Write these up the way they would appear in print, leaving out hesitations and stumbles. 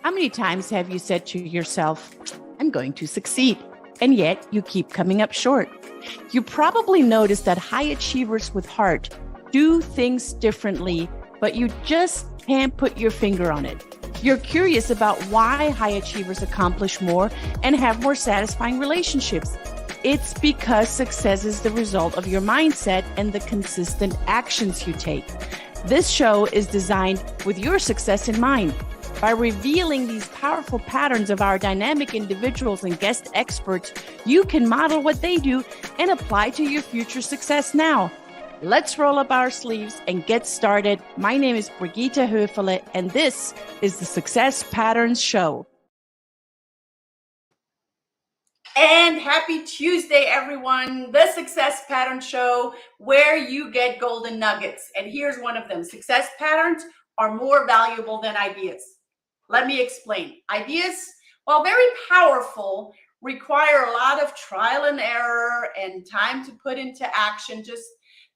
How many times have you said to yourself, I'm going to succeed, and yet you keep coming up short? You probably noticed that high achievers with heart do things differently, but you just can't put your finger on it. You're curious about why high achievers accomplish more and have more satisfying relationships. It's because success is the result of your mindset and the consistent actions you take. This show is designed with your success in mind. By revealing these powerful patterns of our dynamic individuals and guest experts, you can model what they do and apply to your future success now. Let's roll up our sleeves and get started. My name is Brigitte Höfele, and this is the Success Patterns Show. And happy Tuesday, everyone. The Success Patterns Show, where you get golden nuggets. And here's one of them. Success patterns are more valuable than ideas. Let me explain. Ideas, while very powerful, require a lot of trial and error and time to put into action. Just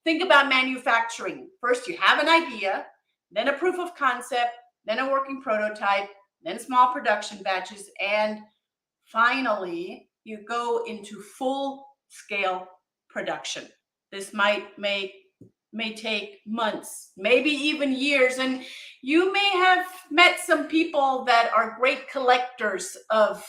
think about manufacturing. First, you have an idea, then a proof of concept, then a working prototype, then small production batches, and finally, you go into full-scale production. This may take months, maybe even years, and you may have met some people that are great collectors of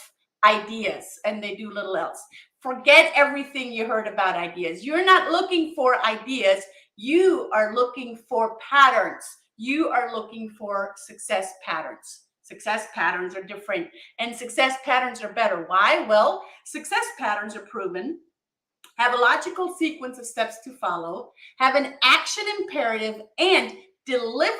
ideas and they do little else. Forget everything you heard about ideas. You're not looking for ideas. You are looking for patterns. You are looking for success patterns. Success patterns are different and success patterns are better. Why? Well, success patterns are proven, have a logical sequence of steps to follow, have an action imperative, and deliver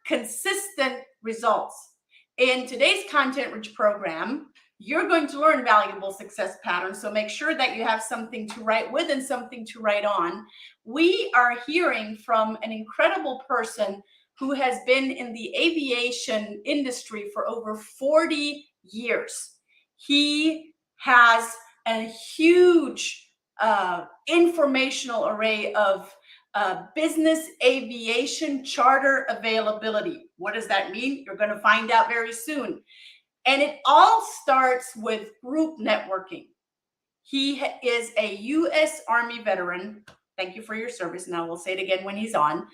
consistent results. In today's content-rich program, you're going to learn valuable success patterns, so make sure that you have something to write with and something to write on. We are hearing from an incredible person who has been in the aviation industry for over 40 years. He has a huge informational array of business aviation charter availability. What does that mean? You're going to find out very soon. And it all starts with group networking. He is a U.S. Army veteran. Thank you for your service. Now we'll say it again when he's on.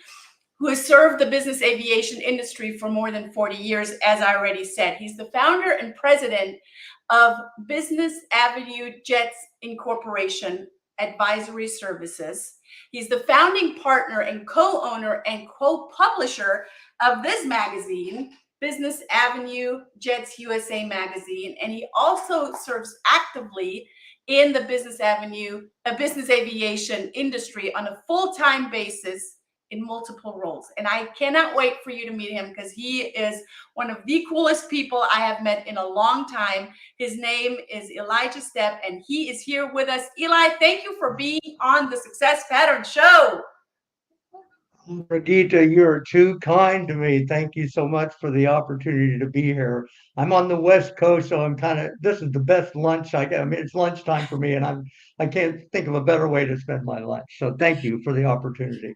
Who has served the business aviation industry for more than 40 years, as I already said. He's the founder and president of Business AvJets Inc. Advisory Services. He's the founding partner and co-owner and co-publisher of this magazine, Business AvJets USA Magazine, and he also serves actively in the business aviation industry on a full-time basis in multiple roles. And I cannot wait for you to meet him because he is one of the coolest people I have met in a long time. His name is Elijah Stepp, and he is here with us. Eli, thank you for being on the Success Pattern Show. Brigitte, you're too kind to me. Thank you so much for the opportunity to be here. I'm on the West Coast, so this is the best lunch I get. I mean, it's lunchtime for me, and I can't think of a better way to spend my lunch. So thank you for the opportunity.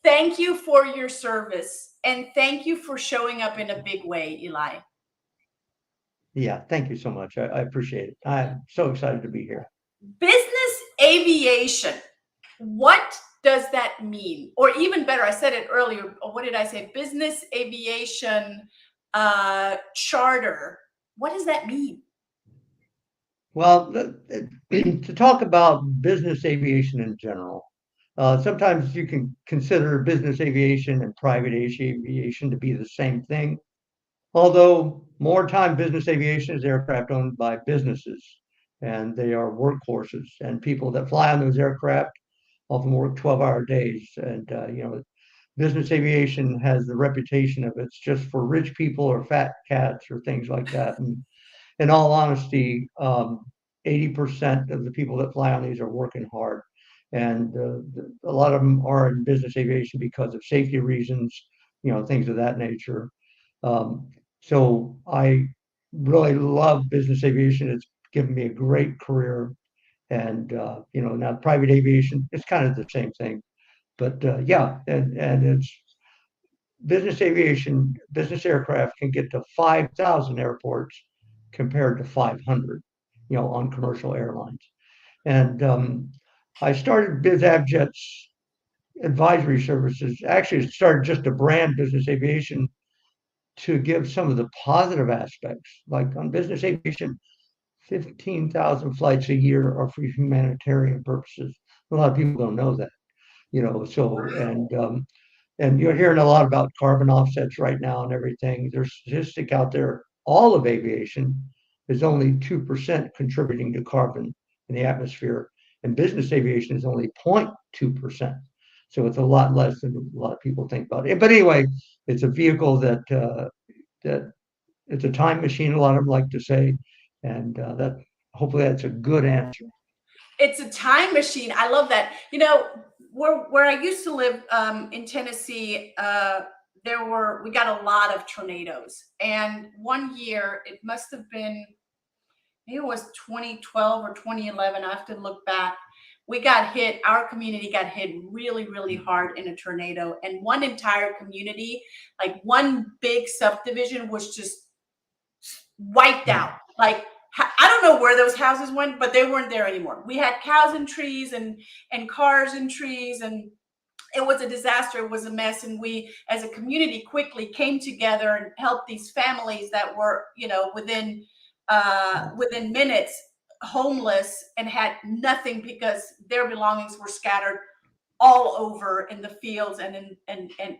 Thank you for your service, and thank you for showing up in a big way, Eli. Yeah, thank you so much. I appreciate it. I'm so excited to be here. Business aviation. What does that mean? Or even better, I said it earlier. What did I say? Business aviation charter. What does that mean? Well, to talk about business aviation in general, sometimes you can consider business aviation and private aviation to be the same thing. Although more time business aviation is aircraft owned by businesses, and they are workhorses, and people that fly on those aircraft often work 12-hour days. And business aviation has the reputation of it's just for rich people or fat cats or things like that. And in all honesty, 80% of the people that fly on these are working hard. And a lot of them are in business aviation because of safety reasons, things of that nature. So I really love business aviation. It's given me a great career. And, now private aviation, it's kind of the same thing. But yeah, and it's business aircraft can get to 5,000 airports compared to 500, on commercial airlines. And I started BizAvJets Advisory Services. Actually, it started just to brand business aviation to give some of the positive aspects. Like on business aviation, 15,000 flights a year are for humanitarian purposes. A lot of people don't know that, so, and you're hearing a lot about carbon offsets right now and everything. There's a statistic out there, all of aviation is only 2% contributing to carbon in the atmosphere, and business aviation is only 0.2%. So it's a lot less than a lot of people think about it. But anyway, it's a vehicle that it's a time machine, a lot of them like to say, and that hopefully that's a good answer. It's a time machine. I love that. Where I used to live in Tennessee, we got a lot of tornadoes. And one year, it must have been, maybe it was 2012 or 2011. I have to look back. Our community got hit really, really hard in a tornado. And one entire community, like one big subdivision, was just wiped out. Like, I don't know where those houses went, but they weren't there anymore. We had cows and trees and cars and trees, and it was a disaster. It was a mess. And we, as a community, quickly came together and helped these families that were, within minutes, homeless and had nothing because their belongings were scattered all over in the fields and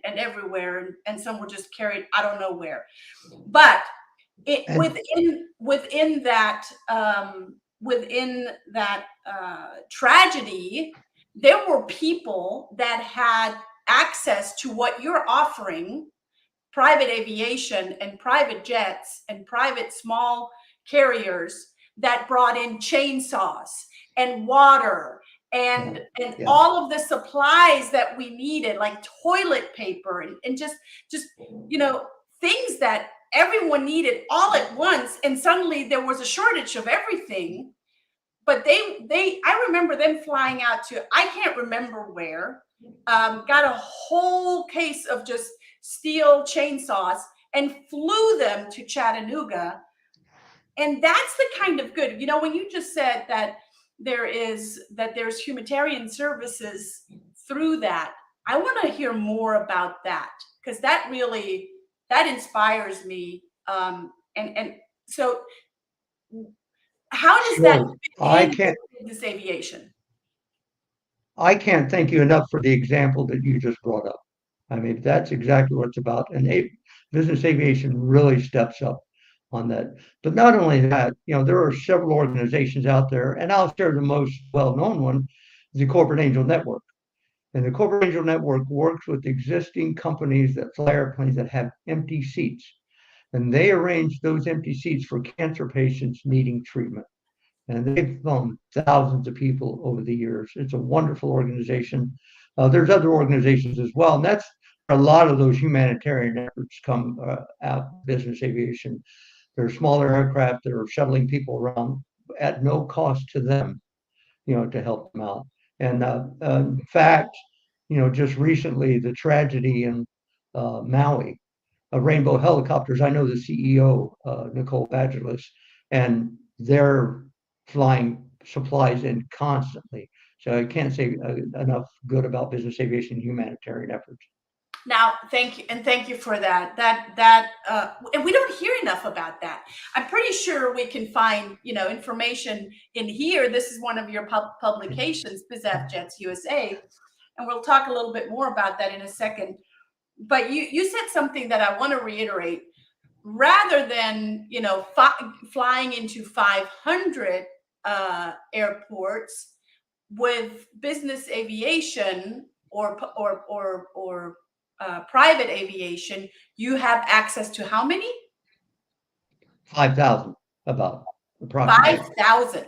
everywhere. And some were just carried, I don't know where. But within that tragedy, there were people that had access to what you're offering, private aviation and private jets and private small carriers, that brought in chainsaws and water and all of the supplies that we needed, like toilet paper and just things that everyone needed all at once. And suddenly there was a shortage of everything. But I remember them flying out to, I can't remember where, got a whole case of just steel chainsaws and flew them to Chattanooga. And that's the kind of good, when you just said that there's humanitarian services through that, I want to hear more about that, because that inspires me. And so how does that fit in business aviation? I can't thank you enough for the example that you just brought up. I mean, that's exactly what it's about. And business aviation really steps up on that. But not only that, there are several organizations out there, and I'll share the most well-known one, the Corporate Angel Network. And the Corporate Angel Network works with existing companies that fly airplanes that have empty seats. And they arrange those empty seats for cancer patients needing treatment. And they've flown thousands of people over the years. It's a wonderful organization. There's other organizations as well. And that's a lot of those humanitarian efforts come out of business aviation. There are smaller aircraft that are shuttling people around at no cost to them, to help them out. And in fact, just recently, the tragedy in Maui, Rainbow Helicopters, I know the CEO, Nicole Bagelis, and they're flying supplies in constantly. So I can't say enough good about business aviation humanitarian efforts. Now, thank you for that. And we don't hear enough about that. I'm pretty sure we can find, information in here. This is one of your publications, BizAvJets USA, and we'll talk a little bit more about that in a second. But you said something that I want to reiterate. Rather than flying into 500 airports, with business aviation or private aviation, you have access to how many? 5,000, about approximately. 5,000.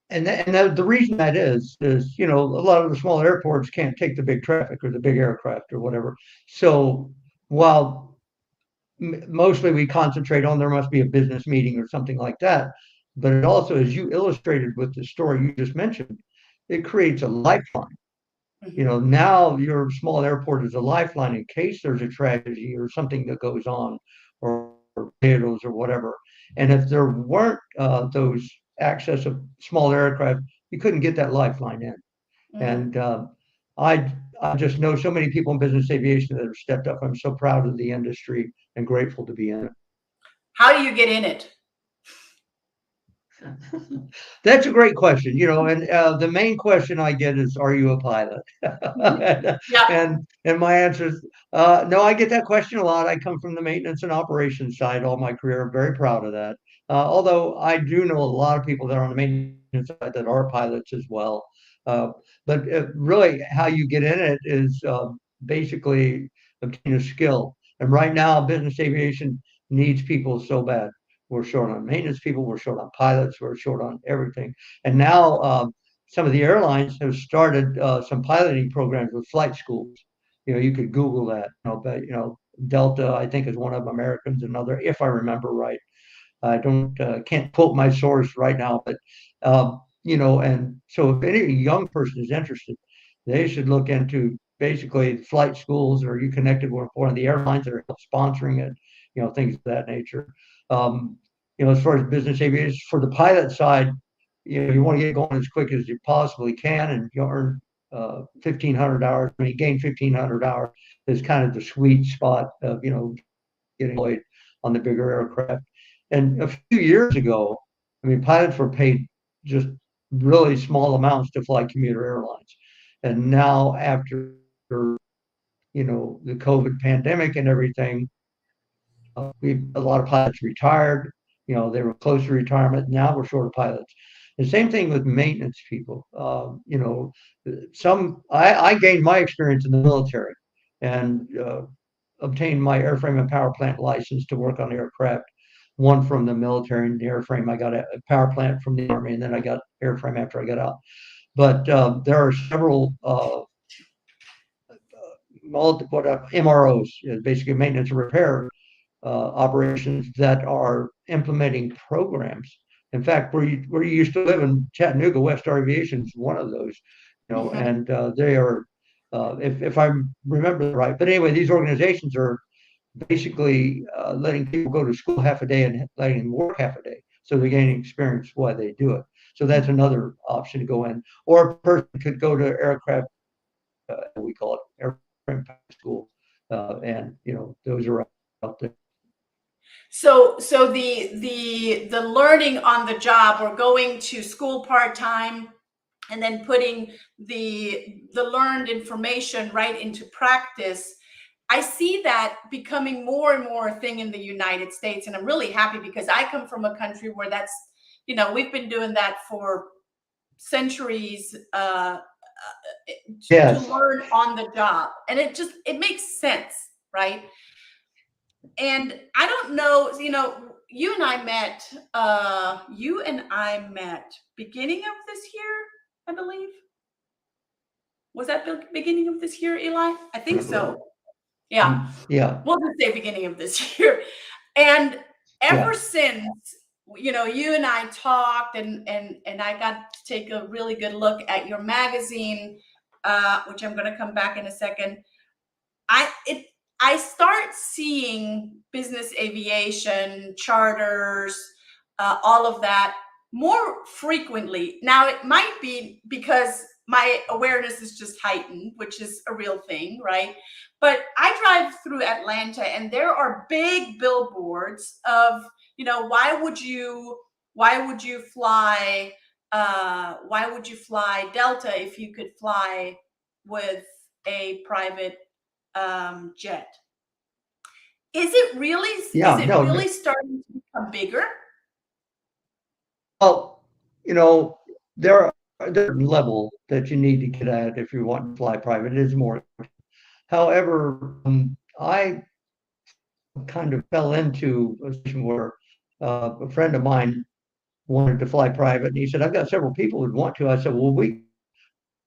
And the reason that is a lot of the small airports can't take the big traffic or the big aircraft or whatever. So while mostly we concentrate on there must be a business meeting or something like that, but it also, as you illustrated with the story you just mentioned, it creates a lifeline. You know, now your small airport is a lifeline in case there's a tragedy or something that goes on, or tornadoes or whatever. And if there weren't those access of small aircraft, you couldn't get that lifeline in. And I I just know so many people in business aviation that have stepped up. I'm so proud of the industry and grateful to be in it. How do you get in it? That's a great question, and the main question I get is, "Are you a pilot?" Yeah. And my answer is, no. I get that question a lot. I come from the maintenance and operations side all my career. I'm very proud of that. Although I do know a lot of people that are on the maintenance side that are pilots as well. Uh, but really, how you get in it is basically obtain a skill. And right now, business aviation needs people so bad. We're short on maintenance people. We're short on pilots. We're short on everything. And now some of the airlines have started some piloting programs with flight schools. You could Google that. But Delta, I think, is one of them. Americans, another, if I remember right. I don't can't quote my source right now, but and so if any young person is interested, they should look into basically flight schools, or you connected with one of the airlines that are sponsoring it, things of that nature. As far as business aviation, for the pilot side, you want to get going as quick as you possibly can, and you earn 1,500 hours. I mean, gain 1,500 hours is kind of the sweet spot of getting employed on the bigger aircraft. And a few years ago, I mean, pilots were paid just really small amounts to fly commuter airlines. And now, after the COVID pandemic and everything, a lot of pilots retired. They were close to retirement. Now we're short of pilots. The same thing with maintenance people. I gained my experience in the military, and obtained my airframe and power plant license to work on aircraft. One from the military and the airframe. I got a power plant from the Army, and then I got airframe after I got out. But there are several multiple MROs, basically maintenance and repair operations, that are implementing programs. In fact, where you used to live in Chattanooga, West Aviation is one of those. And they are, if I remember right. But anyway, these organizations are basically letting people go to school half a day and letting them work half a day, so they're gaining experience while they do it. So that's another option to go in. Or a person could go to aircraft, we call it airframe school, and those are out there. So the learning on the job, or going to school part-time and then putting the learned information right into practice, I see that becoming more and more a thing in the United States. And I'm really happy, because I come from a country where that's, we've been doing that for centuries, to Yes. learn on the job. And it makes sense, right? And I don't know, you and I met beginning of this year, I believe. Was that the beginning of this year, Eli? I think so. Yeah. Yeah. We'll just say beginning of this year. And ever Yeah. since, you and I talked, and I got to take a really good look at your magazine, which I'm going to come back in a second. I start seeing business aviation, charters, all of that more frequently. Now, it might be because my awareness is just heightened, which is a real thing, right? But I drive through Atlanta, and there are big billboards of, why would you fly Delta if you could fly with a private jet? Is it really starting to become bigger? Well, there are level that you need to get at if you want to fly private. It is more. However, I kind of fell into a situation where a friend of mine wanted to fly private, and he said, "I've got several people who'd want to." I said, "Well, we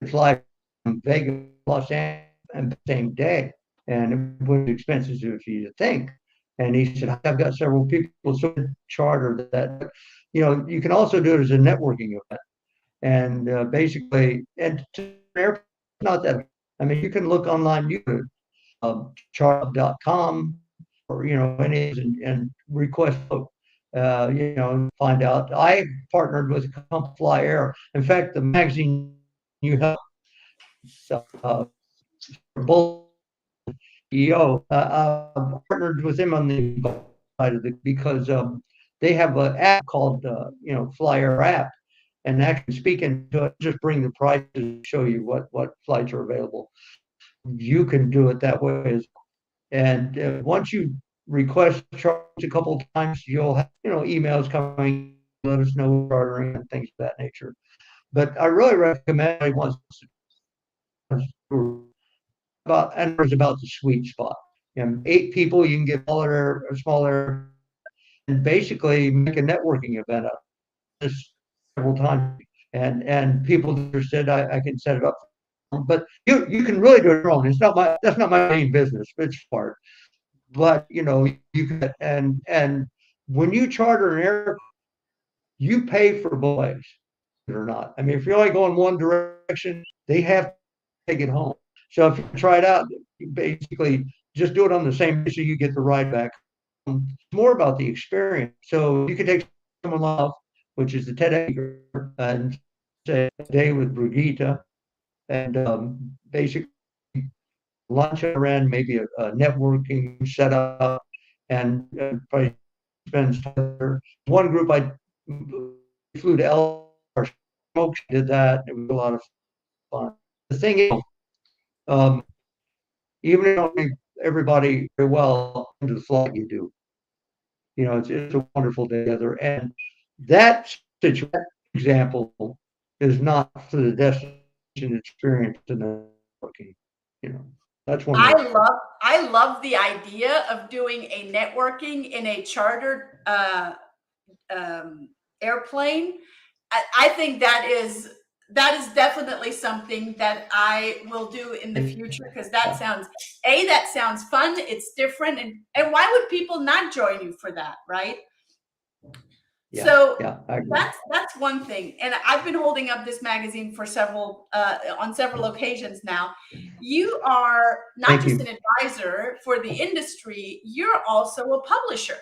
could fly from Vegas, Los Angeles, and the same day, and it was expensive if you think." And he said, "I've got several people, so charter that." You can also do it as a networking event, and basically, and to airport, not that. I mean, you can look online, you could chart.com or any and request find out. I partnered with a company, Fly Air. In fact, the magazine you have, both CEO, partnered with him on the side of it because they have an app called Fly Air app, and actually speaking to it, just bring the prices, show you what flights are available. You can do it that way. And once you request charge a couple of times, you'll have emails coming, let us know chartering and things of that nature. But I really recommend it once about and it's about the sweet spot. 8 people, you can get smaller, and basically make a networking event up this several times. And people interested, I can set it up. But you can really do it wrong. That's not my main business. It's part. But you can and when you charter an aircraft, you pay for both ways or not. I mean, if you're only going one direction, they have to take it home. So if you try it out, you basically just do it on the same day so you get the ride back. It's more about the experience. So you can take someone off, which is the TED and say a day with Brigitte, and basically lunch around maybe a networking setup, and probably spend one group I flew to or smokes did that. It was a lot of fun. The thing is, um, even if you don't make everybody very well into the flight, you do. It's a wonderful day together, and that situation example is not for the destination experience and networking. That's one way. I love the idea of doing a networking in a chartered airplane. I think that is definitely something that I will do in the future, because that sounds fun. It's different, and why would people not join you for that, right? Yeah, So I agree. that's one thing. And I've been holding up this magazine for on several occasions now. You are not Thank just you. an advisor for the industry, you're also a publisher.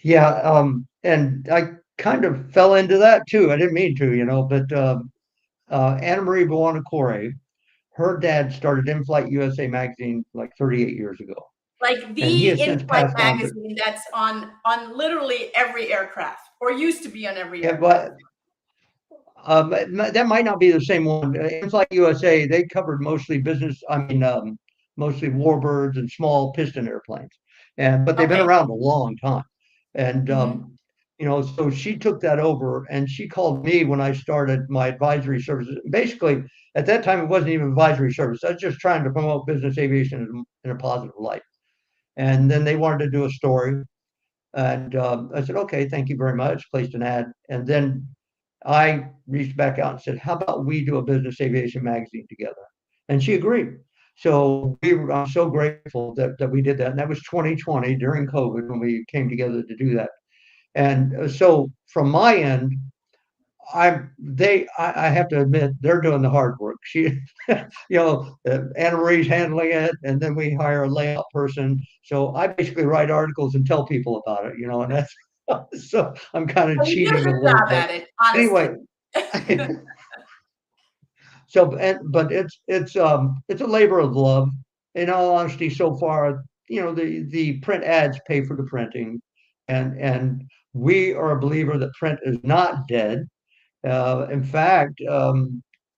Yeah, and I kind of fell into that too. I didn't mean to, but Anna Marie Buonacore, her dad started In-Flight USA Magazine like 38 years ago, Like and he the has since in-flight passed on to. magazine that's on literally every aircraft, or used to be on every Yeah, aircraft. but that might not be the same one. In-Flight USA, they covered mostly business. I mean, mostly warbirds and small piston airplanes, but they've been Okay. around a long time, and Mhm. so she took that over, and she called me when I started my advisory services. Basically, at that time, it wasn't even advisory service. I was just trying to promote business aviation in a positive light. And then they wanted to do a story, and I said, okay, thank you very much. Placed an ad, and then I reached back out and said, how about we do a business aviation magazine together? And she agreed. So I'm so grateful that we did that. And that was 2020 during COVID when we came together to do that. And so from my end, I have to admit they're doing the hard work. Anna Marie's handling it, and then we hire a layout person. So I basically write articles and tell people about it, and that's so I'm kind of Well, you do a cheating a good little job bit. at it, honestly. Anyway, but it's a labor of love. In all honesty, so far, the print ads pay for the printing, and we are a believer that print is not dead. In fact,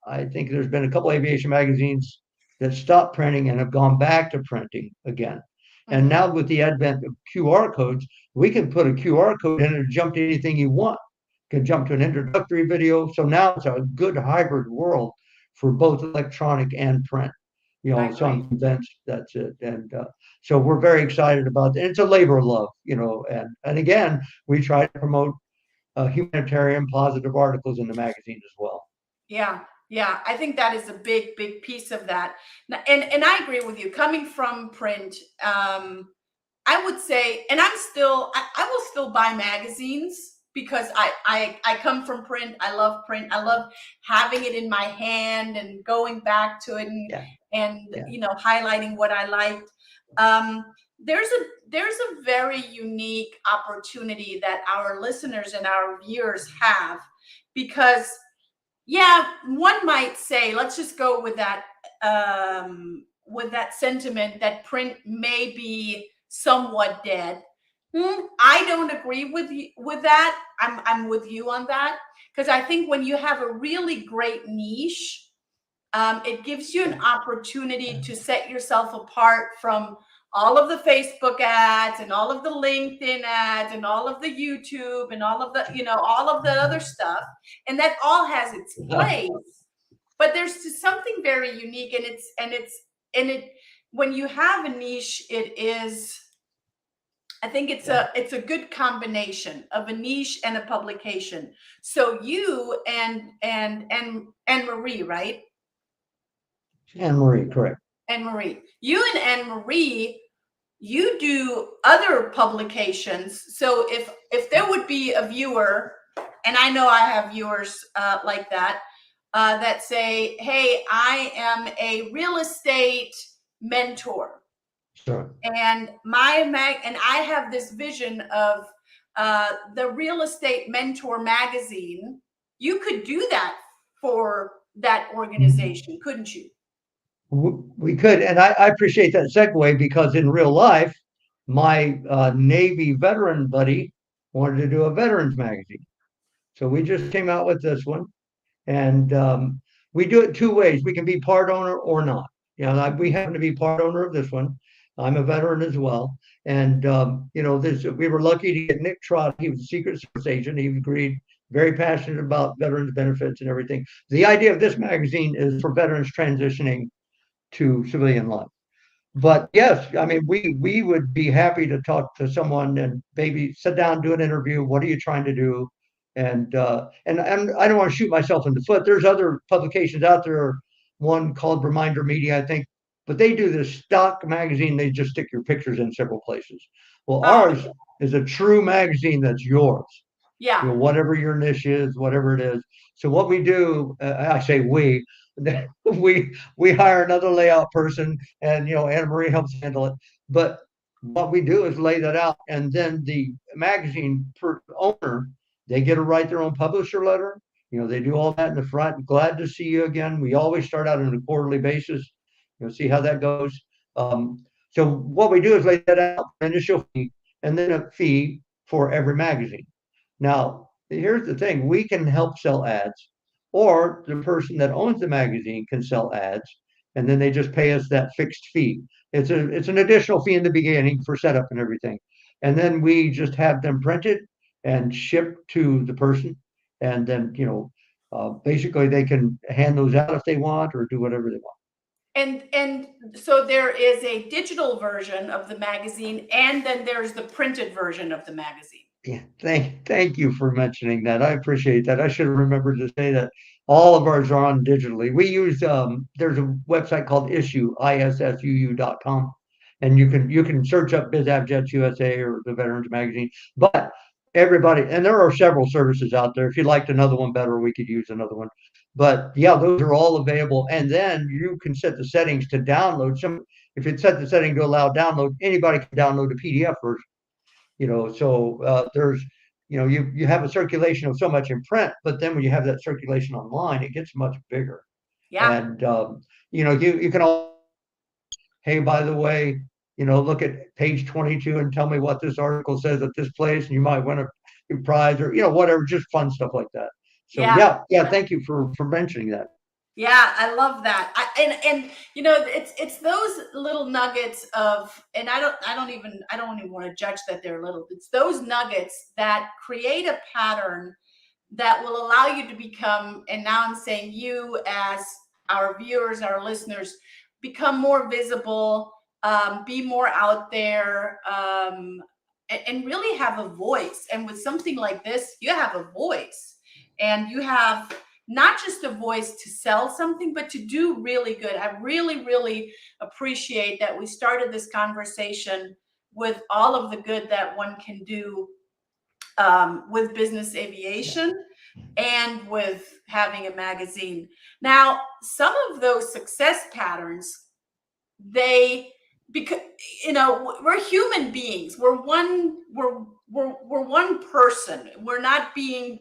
I think there's been a couple aviation magazines that stopped printing and have gone back to printing again. And Mhm. now with the advent of QR codes, we can put a QR code in and jump to anything you want. Can jump to an introductory video. So now it's a good hybrid world for both electronic and print. I So agree. I'm convinced that's it. And so we're very excited about it. It's a labor of love, and again, we try to promote humanitarian positive articles in the magazine as well. Yeah, yeah, I think that is a big piece of that. And I agree with you. Coming from print, I would say, and I will still buy magazines because I come from print. I love print. I love having it in my hand and going back to it and you know, highlighting what I liked. There's a very unique opportunity that our listeners and our viewers have, because one might say, let's just go with that sentiment that print may be somewhat dead. I don't agree with you with that. I'm with you on that, because I think when you have a really great niche, it gives you an opportunity to set yourself apart from all of the Facebook ads and all of the LinkedIn ads and all of the YouTube and all of the, you know, all of the other stuff. And that all has its place. But there's just something very unique, and when you have a niche, I think it's a good combination of a niche and a publication. So you and Marie, right? Anne-Marie, correct. Anne-Marie. You and Anne-Marie, you do other publications. So if there would be a viewer, and I know I have viewers like that, that say, hey, I am a real estate mentor. Sure. And and I have this vision of the Real Estate Mentor magazine. You could do that for that organization, couldn't you? We could, and I appreciate that segue, because in real life, my Navy veteran buddy wanted to do a veterans magazine. So we just came out with this one, and we do it two ways. We can be part owner or not. You know, we happen to be part owner of this one. I'm a veteran as well, and you know, we were lucky to get Nick Trott. He was a Secret Service agent. He agreed. Very passionate about veterans benefits and everything. The idea of this magazine is for veterans transitioning to civilian life. But yes, I mean, we would be happy to talk to someone and maybe sit down, do an interview. What are you trying to do? And I don't want to shoot myself in the foot. There's other publications out there. One called Reminder Media, I think, but they do this stock magazine. They just stick your pictures in several places. Well, ours is a true magazine that's yours. Yeah. You know, whatever your niche is, whatever it is. So what we do, I say we hire another layout person, and you know, Anne-Marie helps handle it. But what we do is lay that out, and then the magazine per owner, they get to write their own publisher letter. You know, they do all that in the front. Glad to see you again. We always start out on a quarterly basis. You know, see how that goes. So what we do is lay that out, initial fee, and then a fee for every magazine. Now, here's the thing, we can help sell ads, or the person that owns the magazine can sell ads, and then they just pay us that fixed fee. It's an additional fee in the beginning for setup and everything. And then we just have them printed and shipped to the person. And then, you know, basically they can hand those out if they want, or do whatever they want. And so there is a digital version of the magazine, and then there's the printed version of the magazine. Yeah, thank you for mentioning that. I appreciate that. I should have remembered to say that all of ours are on digitally. We use there's a website called issuu.com, and you can search up BizAvJets USA or the Veterans Magazine. But everybody, and there are several services out there. If you liked another one better, we could use another one. But yeah, those are all available. And then you can set the settings to download some. If you set the setting to allow download, anybody can download a PDF version. You know, so there's, you know, you have a circulation of so much in print, but then when you have that circulation online, it gets much bigger. Yeah. And you know, you can all, hey, by the way, you know, look at page 22 and tell me what this article says at this place, and you might win a prize, or you know, whatever, just fun stuff like that. So yeah, thank you for mentioning that. Yeah, I love that. And you know, it's those little nuggets of, and I don't even want to judge that they're little. It's those nuggets that create a pattern that will allow you to become, and now I'm saying you as our viewers, our listeners, become more visible, be more out there, and really have a voice. And with something like this, you have a voice, and you have not just a voice to sell something, but to do really good. I really, really appreciate that we started this conversation with all of the good that one can do with business aviation and with having a magazine. Now, some of those success patterns, because we're human beings. We're one person. We're not being,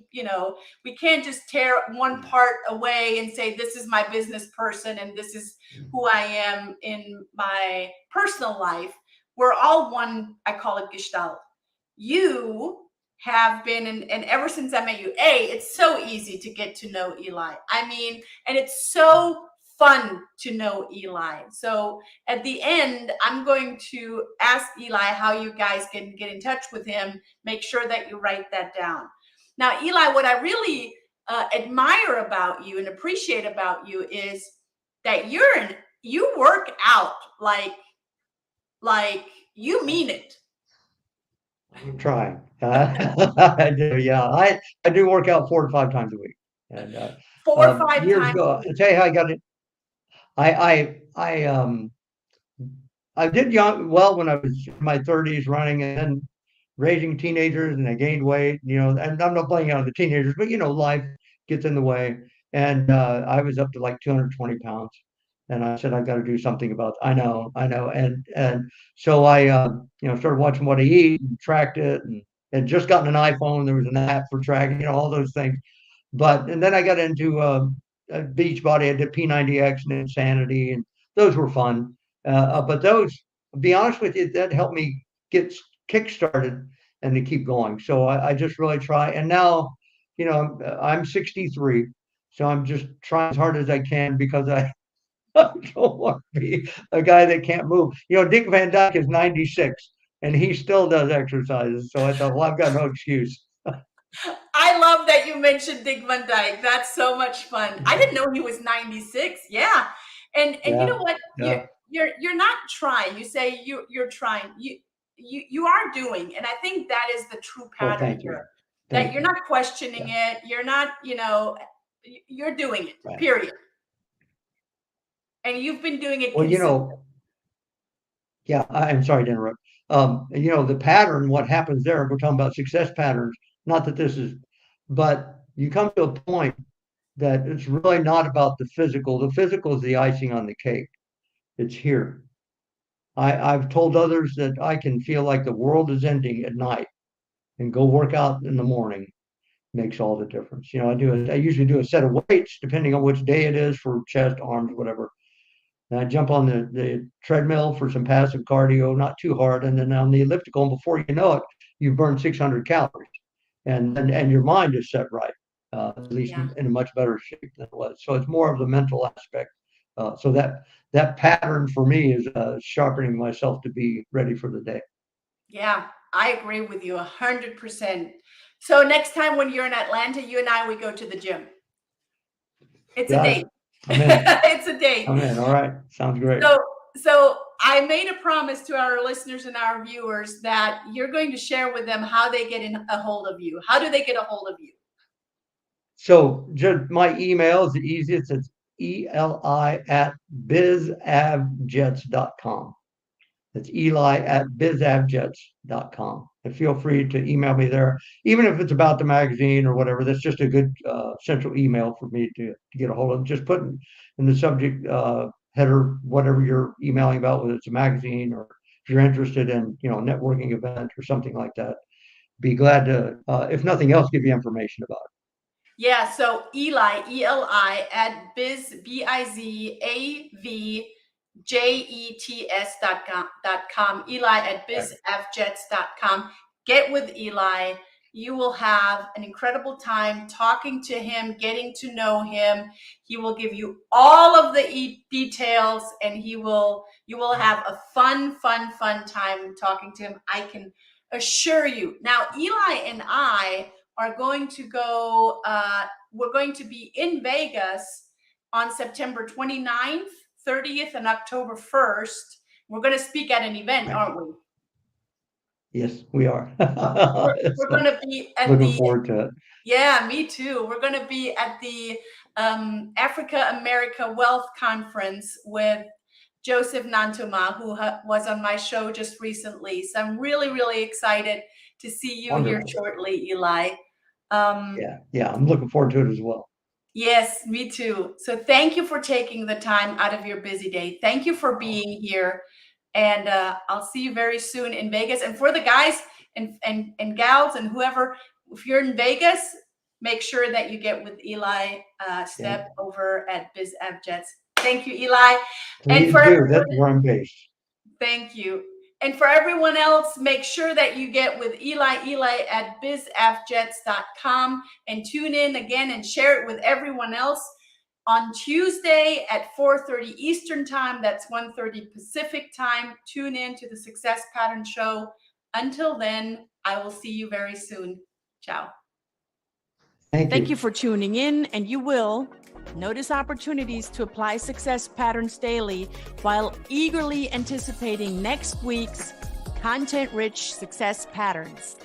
we can't just tear one part away and say this is my business person and this is who I am in my personal life. We're all one. I call it gestalt. You have been, and ever since I met you, it's so easy to get to know Eli. I mean, and it's so fun to know Eli. So at the end, I'm going to ask Eli how you guys can get in touch with him. Make sure that you write that down. Now, Eli, what I really admire about you and appreciate about you is that you work out like you mean it. I'm trying. I do, yeah. I do work out 4 to 5 times a week. And 4 or 5 years times ago, a I'll week. tell you how I got it. I did well when I was in my 30s running and then raising teenagers, and I gained weight, and I'm not blaming it on the teenagers, but life gets in the way. And I was up to like 220 pounds. And I said, I got to do something about it. I know. And so I, started watching what I eat and tracked it, and had just gotten an iPhone. There was an app for tracking, all those things. And then I got into Beachbody. I did P90X and Insanity, and those were fun. But those, to be honest with you, that helped me get kick-started and to keep going. So I just really try. And now, I'm 63, so I'm just trying as hard as I can because I don't want to be a guy that can't move. Dick Van Dyke is 96 and he still does exercises. So I thought, well, I've got no excuse. I love that you mentioned Dick Van Dyke. That's so much fun. I didn't know he was 96. Yeah. And you know Yeah. what? Yeah. You're not trying. You say you're trying. You are doing. And I think that is the true Well, pattern thank you. here. Thank That you're you. not questioning it. You're not, you're doing it, Right. period. And you've been doing it Well, consistently. yeah, I'm sorry to interrupt. The pattern, what happens there, we're talking about success patterns, not that this is, but you come to a point that it's really not about the physical. The physical is the icing on the cake. It's here. I've told others that I can feel like the world is ending at night and go work out in the morning makes all the difference. I usually do a set of weights depending on which day it is for chest, arms, whatever. And I jump on the treadmill for some passive cardio, not too hard, and then on the elliptical, and before you know it, you've burned 600 calories, and your mind is set right, at least Yeah. in a much better shape than it was. So it's more of the mental aspect. So that pattern for me is sharpening myself to be ready for the day. Yeah, I agree with you 100%. So next time when you're in Atlanta, you and I, we go to the gym. It's a Got date. it. I'm in. It's a date. I'm in. All right. Sounds great. So I made a promise to our listeners and our viewers that you're going to share with them how they get in a hold of you. How do they get a hold of you? So just my email is the easiest. It's eli@bizavjets.com. It's eli@bizavjets.com. And feel free to email me there, even if it's about the magazine or whatever. That's just a good central email for me to get a hold of. Just put in the subject header whatever you're emailing about, whether it's a magazine or if you're interested in, networking event or something like that. Be glad to, if nothing else, give you information about it. Yeah, so Eli, ELI at BizAvJets.com, Eli at BizAvJets.com. Get with Eli. You will have an incredible time talking to him, getting to know him. He will give you all of the details, and you will have a fun time talking to him. I can assure you. Now, Eli and I are going to go, we're going to be in Vegas on September 29th, 30th, and October 1st. We're going to speak at an event, aren't we? Yes, we are. We're going to be at looking forward to it. Yeah, me too. We're going to be at the Africa America Wealth Conference with Joseph Nantoma, who was on my show just recently. So I'm really, really excited to see you here Wonderful. shortly, Eli. Yeah, I'm looking forward to it as well. Yes, me too. So thank you for taking the time out of your busy day. Thank you for being here. And I'll see you very soon in Vegas. And for the guys and gals and whoever, if you're in Vegas, make sure that you get with Eli Stepp over at BizAvJets. Thank you, Eli. Please do. That's where I'm based. Thank you. And for everyone else, make sure that you get with Eli at BizAvJets.com, and tune in again and share it with everyone else on Tuesday at 4:30 Eastern Time. That's 1:30 Pacific Time. Tune in to the Success Pattern Show. Until then, I will see you very soon. Ciao. Thank you for tuning in, and you will notice opportunities to apply success patterns daily while eagerly anticipating next week's content-rich success patterns.